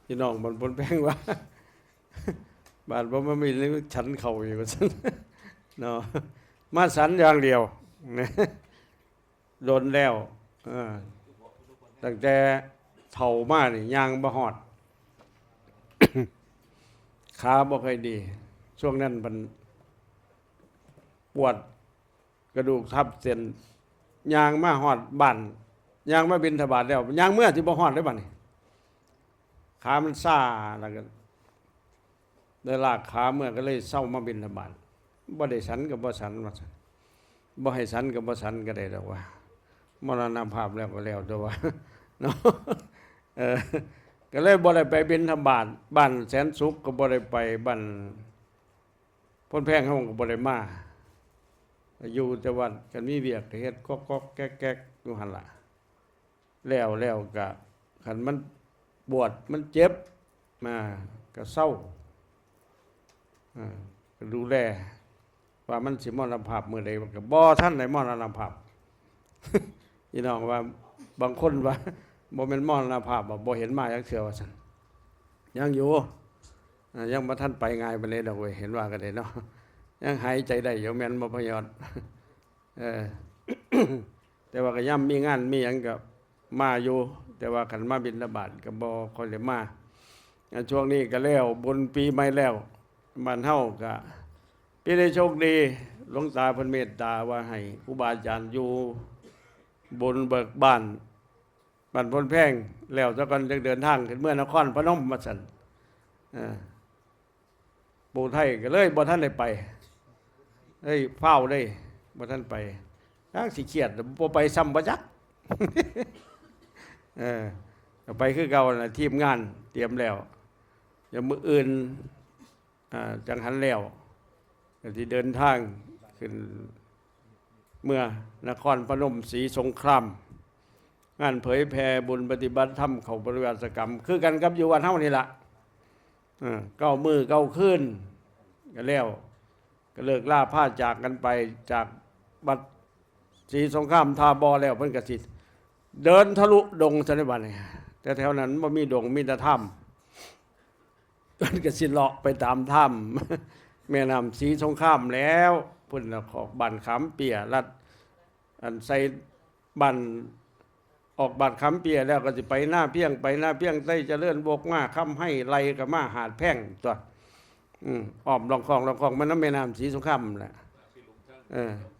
พี่น้องมันปนแป้งว่าบาดบ่มามีเลยฉันเข่าอยู่ว่าซั่นเนาะมาสันอย่างเดียวนะโดนแล้วตั้งแต่เฒ่ามานี่ย่างบ่ฮอดขาบ่ค่อยดีช่วงนั้นมันปวดกระดูกทับเส้นย่างมาฮอดบ้านย่างมาบิณฑบาตแล้วย่างเมื่อที่บ่ฮอดได้บัดนี้ขามันซ่าแล้วก็ได้ลากขาเมื่อก็เลยเศร้ามาบิณฑบาตบ่ได้ฉันก็บ่ฉันว่าซั่นบ่ให้ฉันก็บ่ฉันก็ได้ดอกว่ามรณภาพแล้วก็แล้วแต่ว่าเนาะก็เลยบ่ได้ไปบิณฑบาตบ้านแสนสุขก็บ่ได้ไปบ้านพ้นแพงเฮาก็บ่ได้มาอยู่แต่วัดกันมีเวียกเฮ็ดก๊อกๆแก๊กๆอยู่หั่นล่ะแล้วก็คันมันปวดมันเจ็บมาก็เศร้าก็ดูแลว่ามันสิมรณภาพมื้อใดก็บ่ทันได้มรณภาพพี่น้องว่าบางคนว่าบ่แม่นมรณภาพบ่เห็นมาจักเทื่อว่าซั่นยังอยู่ยังบ่ทันไปง่ายปานใดดอกเว้ยเห็นว่าก็ได้เนาะยังหายใจได้อยู่แม่นบ่พยอดแต่ว่าก็ย่ำมีงานมีหยังก็มาอยู่แต่ว่าคันมาบิณฑบาตก็บ่ค่อยได้มาช่วงนี้ก็แล้วบุญปีใหม่แล้วบ้านเฮาก็ปีได้โชคดีหลวงตาเพิ่นเมตตาว่าให้ครูบาอาจารย์อยู่บนเบิกบ้านพ้นแพงแล้วซะก่อนจักเดินทางขึ้นเมืองนครพนมมาซั่นปู่ไทยก็เลยบ่ทันได้ไปเฝ้าได้บ่ทันไปทางสิเครียดบ่ไปซ้ำบ่จักไปคือเก่าน่ะทีมงานเตรียมแล้วอย่ามื้ออื่นจังหันแล้วก็สิเดินทางขึ้นเมื่อนครพนมศรีสงครามงานเผยแผ่บุญปฏิบัติธรรมเข้าปริวาสกรรมคือกันกับอยู่วัดเฮานี่ล่ะ9 มื้อ 9 คืนก็แล้วก็เลิกลาพาจากกันไปจากบัดศรีสงครามทาบอแล้วเพิ่นก็สิเดินทะลุดงซะในบัดนี้แต่แถวนั้นบ่มีดงมีแต่ถ้ำเพิ่นก็สิเลาะไปตามถ้ำแม่น้ำศรีสงครามแล้วเพิ่นขอกบ้านขามเปียรัดอันใส่บ้านออกบ้านขามเปียแล้วก็สิไปหน้าเพียงใส่เจริญบกมาค้ำให้ไล่ก็มาหาดแพ่งตัวอ้อมลองคลองมันน้ำแม่น้ำศรีสงครามแหละ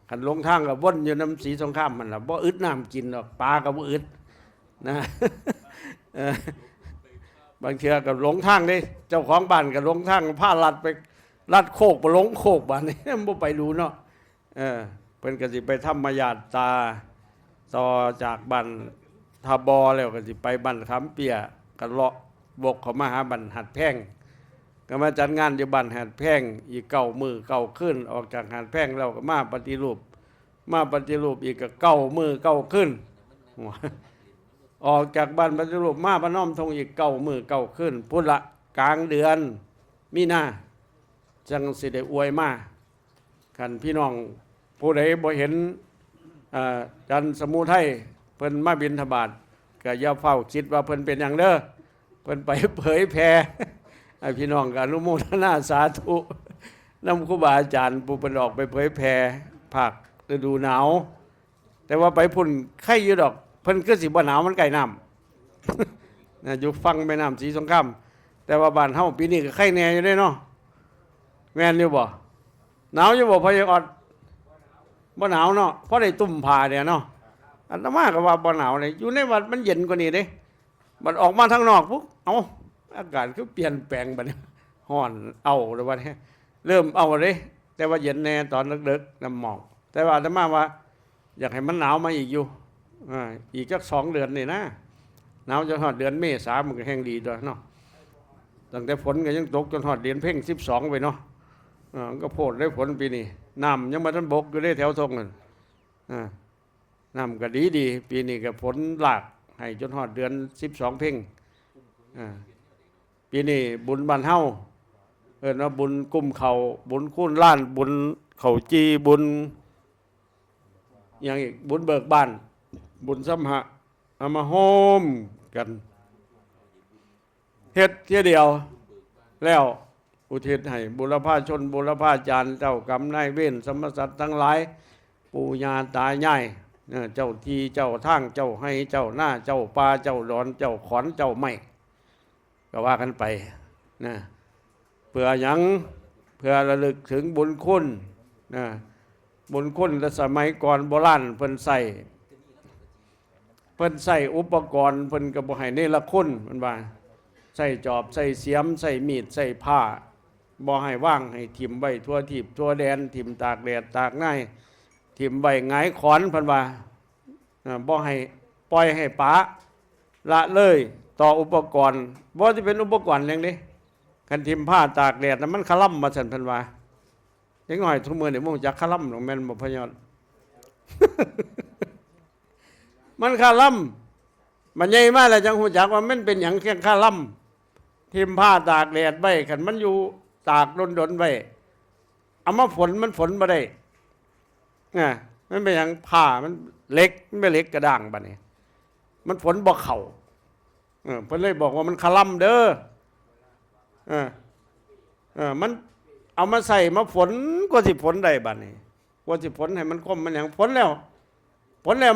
ขันลงทางกับว่นอยู่น้ำศรีสงครามมันล่ะบ่อึดน้ำกินหรอกปลาก็บ่อึดนะบางเทื่อก็หลงทางนี่เจ้าของบ้านก็หลงทางพาลัดไปลัดโคกบ่หลงโคกบ้านนี่บ่ไปดูเนาะเพิ่นก็สิไปธรรมญาตราต่อจากบ้านทาบอแล้วก็สิไปบ้านขามเปียก็เลาะบกเข้ามาหาบ้านหัดแพงก็มาจัดงานอยู่บ้านหาดแพงอีก9 มื้อ 9 คืนออกจากหาดแพงแล้วก็มาปฏิรูปอีกก็9 มื้อ 9 คืนออกจากบ้านปฏิรูปมาพนมทงอีก9 มื้อ 9 คืนพุทธละกลางเดือนมีนาจังสิได้อวยมาคันพี่น้องผู้ใดบ่เห็นจันทร์สมุทัยเพิ่นมาบิณฑบาตก็อย่าเฝ้าคิดว่าเพิ่นเป็นหยังเด้อเพิ่นไปเผยแผ่ให้พี่น้องก็อนุโมทนาสาธุนำครูบาอาจารย์ผู้เพิ่นออกไปเผยแผ่ภาคฤดูหนาวแต่ว่าไปพุ่นไข่อยู่ดอกเพิ่นคือสิบ่หนาวมันใกล้น้ำอยู่ฟังแม่น้ำศรีสงครามแต่ว่าบ้านเฮาปีนี้ก็ไข่แน่อยู่เด้เนาะแม่นอยู่บ่หนาวอยู่บ่พะยอดบ่หนาวเนาะเพราะได้ตุ่มผ้าเนี่ยเนาะอาตมาก็ว่าบ่หนาวเลยอยู่ในวัดมันเย็นกว่านี้เด้บัดออกมาข้างนอกปุ๊บเอ้าอากาศคือเปลี่ยนแปลงบัดนี้ร้อนเอาเลยว่าเริ่มเอาเลยแต่ว่าเย็นแน่ตอนดึกๆน้ำหมอกแต่ว่าอาตมาว่าอยากให้มันหนาวมาอีกอยู่อีกสัก2 เดือนนี่นะหนาวจนฮอดเดือนเมษามันก็แห้งดีด้วยเนาะตั้งแต่ฝนก็ยังตกจนฮอดเดือนเพ็ง12ไปเนาะก็โพดได้ฝนปีนี้น้ำยังมาทันบกอยู่ได้แถวทงนั่นน้ำก็ดีปีนี้ก็ฝนหลากให้จนฮอดเดือน12เพ็งปีนี้บุญบ้านเฮานะบุญกุ้มเขาบุญคุ้นล้านบุญเขาจีบุญอย่างอีกบุญเบิกบ้านบุญสัมหะ เอามาโฮมกันเฮ็ดเที่ยเดียวแล้วอุทิศให้บุรพาชนบุรพาจารย์เจ้ากรรมนายเวรสมสัตว์ทั้งหลายปู่ย่าตายายเจ้าทีเจ้าทางเจ้าให้เจ้าหน้าเจ้าป่าเจ้าดอนเจ้าขอนเจ้าไม้ก็ว่ากันไปนะเพื่อหยังเพื่อระลึกถึงบุญคุณนะบุญคุณแต่สมัยก่อนโบราณเพิ่นใส่อุปกรณ์เพิ่นก็บ่ให้เนรคุณมันว่าใส่จอบใส่เสียมใส่มีดใส่ผ้าบ่ให้ว่างให้ถิ่มไว้ทั่วทิพทั่วแดนถิ่มตากแดดตากง่ายถิ่มไว้หงายขอนเพิ่นว่าบ่ให้ปล่อยให้ป๋าละเลยต่ออุปกรณ์บ่สิเป็นอุปกรณ์อย่างนี้คันถิ่มผ้าตากแดดนั้นมันคล่ำมาซั่นเพิ่นว่าจังหน่อยทุกมื้อนี่บ่รู้จักคล่ำหรอกแม่นบ่พะยอด มันคล่ำมันใหญ่มากแล้วจังรู้จักว่ามันเป็นหยังแค่คล่ำถิ่มผ้าตากแดดไว้คันมันอยู่ตากดนๆไว้เอามาฝนมันฝนบ่ได้มันเป็นอย่างผ้ามันเล็กมันไม่เล็กกระด้างบัดนี้มันฝนบ่เข้าเพิ่นเลยบอกว่ามันคล่ำเด้อมันเอามาใส่มาฝนก็สิฝนได้บัดนี้ก็สิฝนให้มันคมมันอย่างฝนแล้ว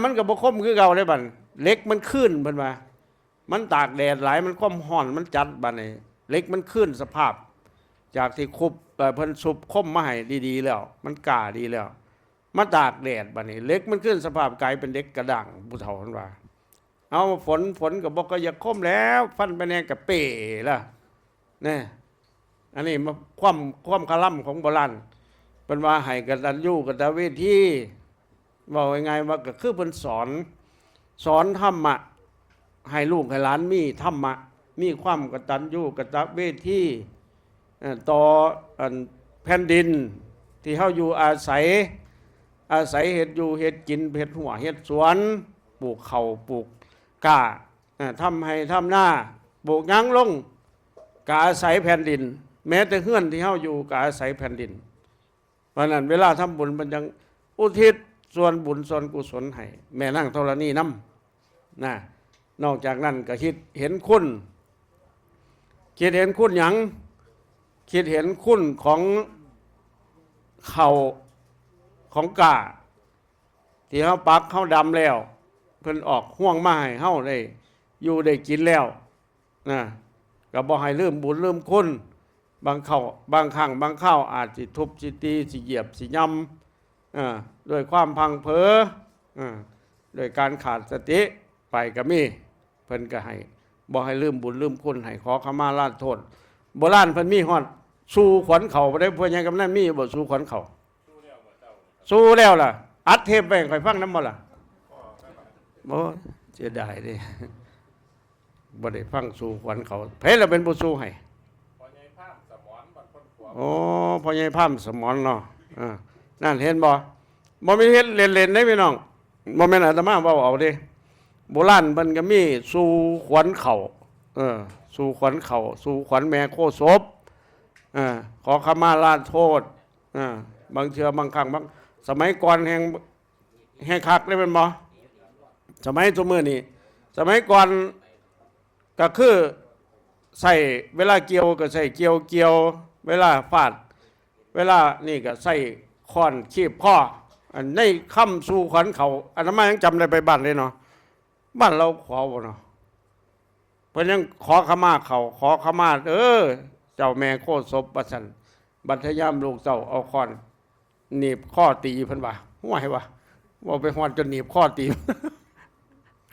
มันก็บ่คมคือเก่าได้บัดเล็กมันขึ้นเพิ่นว่ามันตากแดดหลายมันคมร้อนมันจัดบัดนี้เล็กมันขึ้นสภาพจากที่คุบเพิ่นสุบคมมาให้ดีๆแล้วมันก่าดีแล้วมาตากแดดบัดนี้เล็กมันขึ้นสภาพกลายเป็นเล็กกระด้างผู้เฒ่าเพิ่นว่าเอาฝนก็บ่ก็อยากคมแล้วฟันไปแน่กะเป้ล่ะนี่อันนี้มาความคล่ำของโบราณเป็นว่าให้กตัญญูกตเวทีบอกยังไงว่าก็คือเพิ่นสอนธรรมะให้ลูกให้หลานมีธรรมะมีความกตัญญูกตเวทีต่อแผ่นดินที่เฮาอยู่อาศัยเฮ็ดอยู่เฮ็ดกินเฮ็ดหัวเฮ็ดสวนปลูกข้าวปลูกกล้าทำให้ทำหน้าปลูกหยังลงก็อาศัยแผ่นดินแม้แต่เฮือนที่เฮาอยู่ก็อาศัยแผ่นดินเพราะนั้นเวลาทำบุญมันยังอุทิศส่วนบุญส่วนกุศลให้แม่นางธรณีนำนอกจากนั้นก็คิดเห็นคุณหยังคิดเห็นคุณของเขาของกาที่เฮาปักเฮาดำแล้วเพิ่นออกห่วงมาให้เฮาได้อยู่ได้กินแล้วก็บ่ให้ลืมบุญลืมคุณบางครั้งบางคราวอาจสิทุบสิตีสิเหยียบสิย่ำด้วยความพังเผลอด้วยการขาดสติไปก็มีเพิ่นก็ให้บ่ให้ลืมบุญลืมคุณให้ขอขมาลาโทษโบราณเพิ่นมีฮอดสู่ขวัญเขาบ่ได้ผู้ใหญ่กำนันมีบ่สู่ขวัญเขาสู้แล้วล่ะอัดเทปไปค่อยฟังนำบ่ล่ะบ่เสียดายเด้บ่ได้ฟังสู่ขวัญเขาไผล่ะเป็นผู้สู้ให้พ่อใหญ่พามสมรบัดคนขวบพ่อใหญ่พามสมรเนาะนั่นเห็นบ่มีเฮ็ดเล่นๆได้พี่น้องบ่แม่นอาตมาเว้าเอาเด้โบราณเพิ่นก็มีสู่ขวัญเขาสู่ขวัญเขาสู่ขวัญแม่โคศพขอขมาลาโทษบางเทื่อบางครั้งบางสมัยก่อนแห่งคักได้เป็นบ่สมัยทุกมื้อนี้สมัยก่อนก็คือใส่เวลาเกี่ยวก็ใส่เกี่ยวเวลาฟาดเวลานี่ก็ใส่ค้อนคีบข้ออันในค่ำสู่ขวัญเขาอันนั้นมายังจำได้ไปบ้านเลยเนาะบ้านเราขอบ่เนาะเพิ่นยังขอขมาเขาขอขมาเจ้าแม่โคศพประสันบัดยามลูกเจ้าเอาค้อนหนีบข้อตีเพิ่นว่าห่วยว่าไปฮอดจนหนีบข้อตี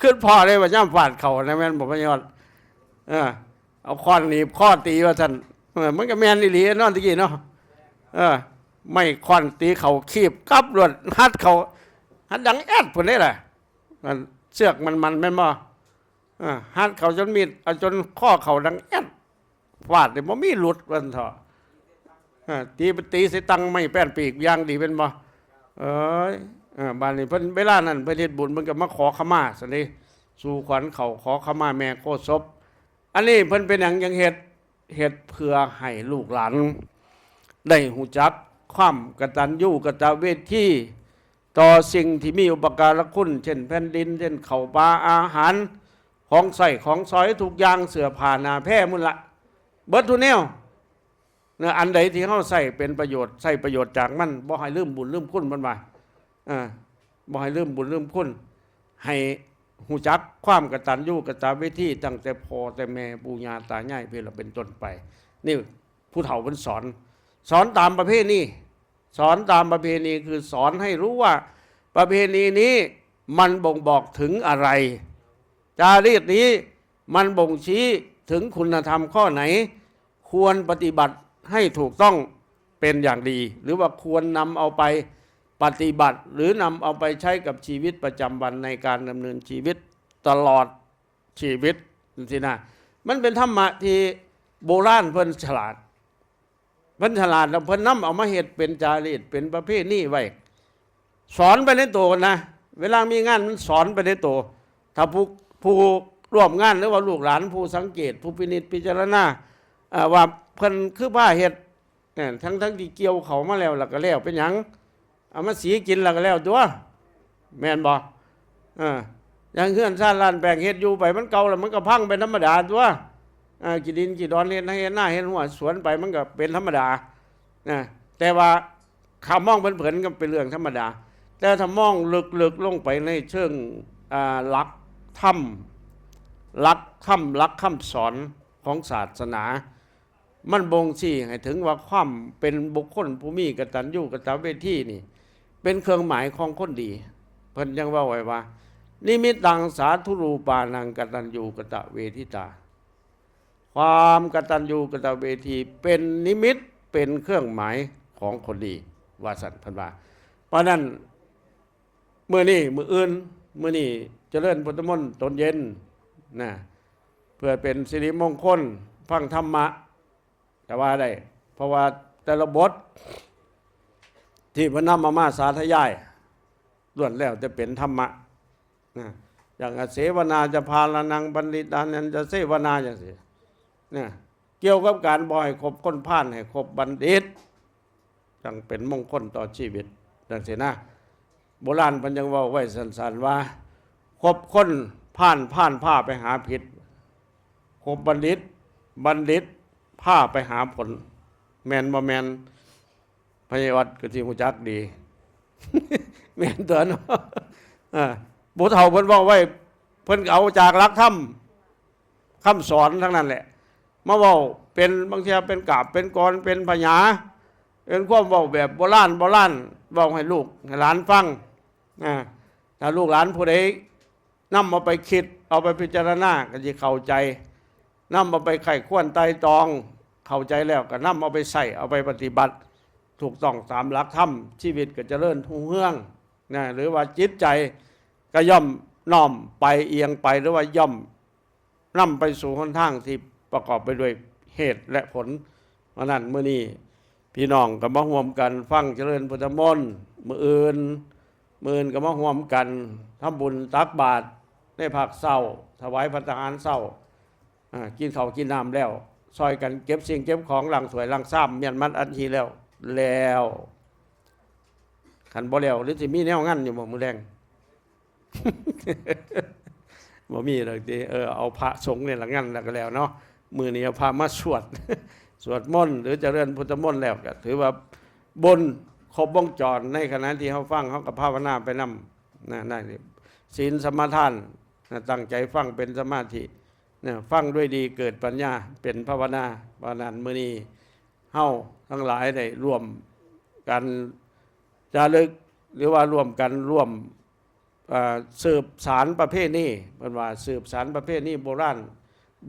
ขึ้นพอเลยว่าย่ำฟาดเขานะแม่นบอกพยอดเอาค้อนหนีบข้อตีว่าท่านมันก็แม่นอีหลีนอนตะกี้เนาะไม่ค้อนตีเขาคีบกับรวดฮัดเขาฮัดดังแอดพุ่นได้แหละเสือกมันแม่นบ่ฮัดเขาจนมีดจนข้อเขาดังแอดฟาดเลยบ่มีหลุดวันเถาะตีสิตังไม่แป้นปีกยางดีเป็นบ่บ้านนี้เพิ่นเวลานั้นเพิ่นเฮ็ดบุญมันก็มาขอขมาซั่นนี่สู่ขวัญเขาขอขมาแม่โคศพอันนี้เพิ่นเป็นหยังเฮ็ดเพื่อให้ลูกหลานได้ฮู้จักความกตัญญูกตเวที ต่อสิ่งที่มีอุปการะคุณเช่นแผ่นดินเช่นข้าวปลาอาหารของใส่ของซอยทุกอย่างเสื้อผ้าหน้าแพร่มุนละเบิดทุกแนวเนี่ยอันใดที่เขาใส่เป็นประโยชน์ใส่ประโยชน์จากมันบ่ให้ลืมบุญลืมคุณมันว่าบ่ให้ลืมบุญลืมคุณให้หูจักความกตัญญูกตเวทีตั้งแต่พ่อแต่แม่ปู่ย่าตายายเพื่อเราเป็นต้นไปนี่ผู้เฒ่ามันสอนตามประเพณีสอนตามประเพณีคือสอนให้รู้ว่าประเพณีนี้มันบ่งบอกถึงอะไรจารีตนี้มันบ่งชี้ถึงคุณธรรมข้อไหนควรปฏิบัติให้ถูกต้องเป็นอย่างดีหรือว่าควรนำเอาไปปฏิบัติหรือนำเอาไปใช้กับชีวิตประจำวันในการดำเนินชีวิตตลอดชีวิตสินะมันเป็นธรรมะที่โบราณเพิ่นฉลาดแล้วเพิ่นนำเอามาเฮ็ดเป็นจารีตเป็นประเพณีไว้สอนไปในตัวนะเวลามีงานมันสอนไปในตัวถ้าผู้ร่วมงานหรือว่าลูกหลานผู้สังเกตผู้พินิจพิจารณาว่าเพิ่นคือผ้าเฮ็ดทั้งที่เกี่ยวเขามาแล้วก็แล้วเป็นหยังเอามาสีกินแล้วก็แล้วตัวแม่นบ่อย่างเฮือนซ่านลานแปลงเฮ็ดอยู่ไปมันเก่าแล้วมันก็พังเป็นธรรมดาตัวกี่ดินกี่ดอนเฮ็ดให้หน้าเฮ็ดหัวสวนไปมันก็เป็นธรรมดาแต่ว่าข้ามองเผินๆก็เป็นเรื่องธรรมดาแต่ถ้ามองลึกๆลงไปในเชิงหลักธรรมหลักคำสอนของศาสนามันบ่งชี้ให้ถึงว่าความเป็นบุคคลผู้มีกตัญญูกตเวทีนี่เป็นเครื่องหมายของคนดีเพิ่นยังว่าไว้ว่านิมิตตังสาธุรูปานังกตัญญูกตเวทิตาความกตัญญูกตเวทีเป็นนิมิตเป็นเครื่องหมายของคนดีว่าสันเพิ่นว่าเพราะนั้นมื้อนี้มื้ออื่นมื้อนี้เจริญพุทธมนต์ตอนเย็นนะเพื่อเป็นสิริมงคลฟังธรรมะแต่ว่าได้เพราะว่าแต่ละบทที่พระนำมาสาธยายล้วนแล้วจะเป็นธรรมะนะอย่างเสวนาจะพาลนังบัณฑิตานันจะเสวนาอย่างสิเนี่ยเกี่ยวกับการบ่อยคบคนผ่านให้คบบัณฑิตจังเป็นมงคลต่อชีวิตดังเสนะโบราณพันยังว่าไว้สันๆว่าคบคนผ่านผ้าไปหาผิดคบบัณฑิตผ้าไปหาผลแมนบ่แมนพยาวัดก็ที่หูจักดี แมนเตือนบุตรเฒ่าเพิ่นบอกไว้เพิ่นเอาจากหลักธรรมคำสอนทั้งนั้นแหละมาเว้าเป็นบางทีเป็นกาบเป็นกรเป็นพญาเป็นความเว้าแบบโบราณเว้าให้ลูกให้หลานฟังถ้าลูกหลานผู้ใดนำมาไปคิดเอาไปพิจารณาก็จะเข้าใจนำมาไปไข้ควรไตรตรองเข้าใจแล้วก็นำเอาไปใส่เอาไปปฏิบัติถูกต้องตามหลักธรรมชีวิตก็เจริญรุ่งเรืองหรือว่าจิตใจก็ย่อมน้อมไปเอียงไปหรือว่าย่อมนำไปสู่หนทางที่ประกอบไปด้วยเหตุและผลเพราะนั้นมื้อนี้พี่น้องก็มาร่วมกันฟังเจริญพุทธมนต์มื้ออื่นก็มาร่วมกันทำบุญตักบาตรในภาคเช้าถวายพระทหารเช้ากินข้าวกินน้ำแล้วซอยกันเก็บสิ่งเก็บของหลังสวยหลังซ้ำเมียนมัดอันทีแล้วขันบ่แล้วหรือสิมีแนวงั้นอยู่บ่มื้อแรง บ่มีหรอกติเอาพระสงฆ์เนี่ยละงั้นแล้วก็แล้วเนาะมื้อนี้เอาพระมาสวด สวดมนต์หรือเจริญพุทธมนต์แล้วก็ถือว่าบนครบวงจรในขณะที่เฮาฟังเฮาก็ภาวนาไปนำนั่นศีลสมาทานตั้งใจฟังเป็นสมาธิฟังด้วยดีเกิดปัญญาเป็นภาวนาเพราะนั้นมื้อนี้เฮาทั้งหลายได้ร่วมกันจารึกหรือว่าร่วมกันสืบสารประเพณีเพิ่นว่าสืบสารประเพณีโบราณ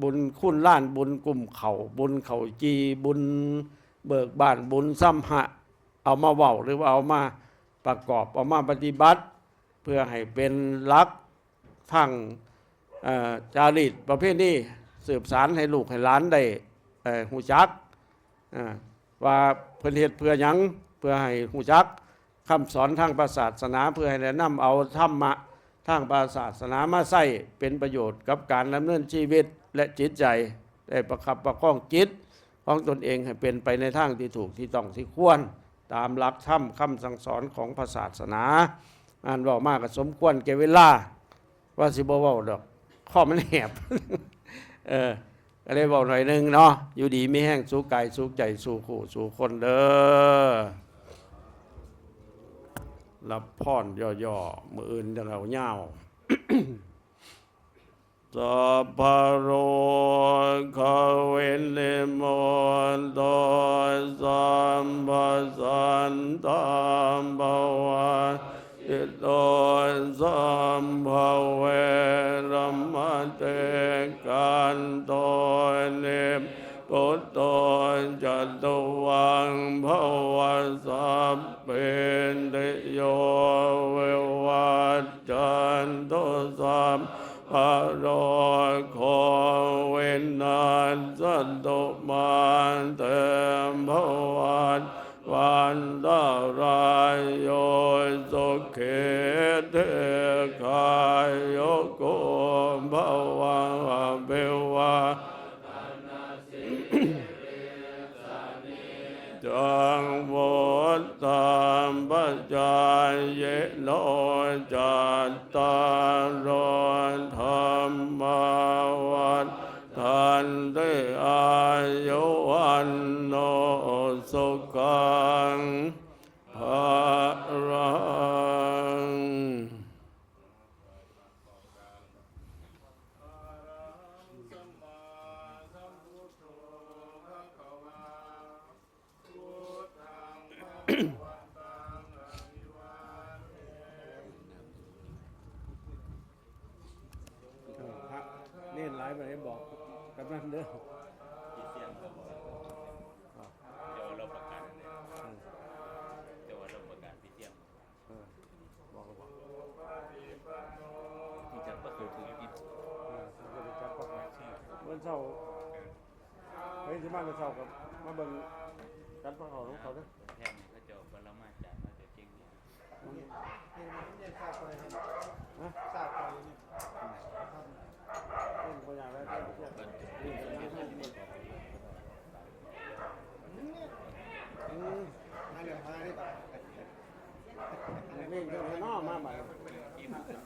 บุญคุณล้านบุญกลุ่มเขาบุญเขาจีบุญเบิกบานบุญซ้ำหะเอามาเว้าหรือว่าเอามาประกอบเอามาปฏิบัติเพื่อให้เป็นหลักทางจารีตประเพณีสืบสารให้ลูกให้หลานได้หูจักว่าเพิ่นเฮ็ดเพื่อหยังเพื่อให้หูจักคำสอนทางศาสนาเพื่อให้ได้นำเอาธรรมะทางศาสนามาใช้เป็นประโยชน์กับการดำเนินชีวิตและจิตใจได้ประคับประคองจิตของตนเองให้เป็นไปในทางที่ถูกที่ต้องที่ควรตามหลักธรรมคำสั่งสอนของศาสนา อ่านเว้ามากก็สมควรแก่เวลาว่าสิบ่เว้าดอกข้อมันแหบ ก็เลยบอกหน่อยหนึงเนาะอยู่ดีมีแห้งสู้กายสู้ใจสู้คู่สู้คนเด้อรับพรย่อๆมืออื่นจะเราเงา สัพพะโรคาเวนิโมโตสัมปสันตามภวันอิโตสัมภเวรัมมะเตกันโตนิพุตโตจัตวังภวสัพเพติโยวิวัจจันตุสัพพะโรโควินาศตุมาเตภวัตวันตรายโยสุขิเทกายโยโกภวังอภิวาจังวุฒามปัจจายเยโนจัตตารโอธรรมวัฏทันติอายุวันโนสุขังภะรังนี่หลายไปบอกกำนันเด้อที่เสียงเขาบอกเดี๋ยวเราประกาศเลยเดี๋ยวเราประกาศที่เสียงบอกที่จะประตูถึงที่วันเสาร์เฮ้ยที่บ้านวันเสาร์กับมาเบิ่งกันพระเขาของเขาเด้อแทนเขาจะปรมาจารย์มาจะจริงเนี่ยเนี่ยทราบไปครับทราบไปเนี่ยเป็นตัวอย่างแล้วนั่นเดี๋ยวมาได้ต่อนี่เรื่องน้อมาใหม่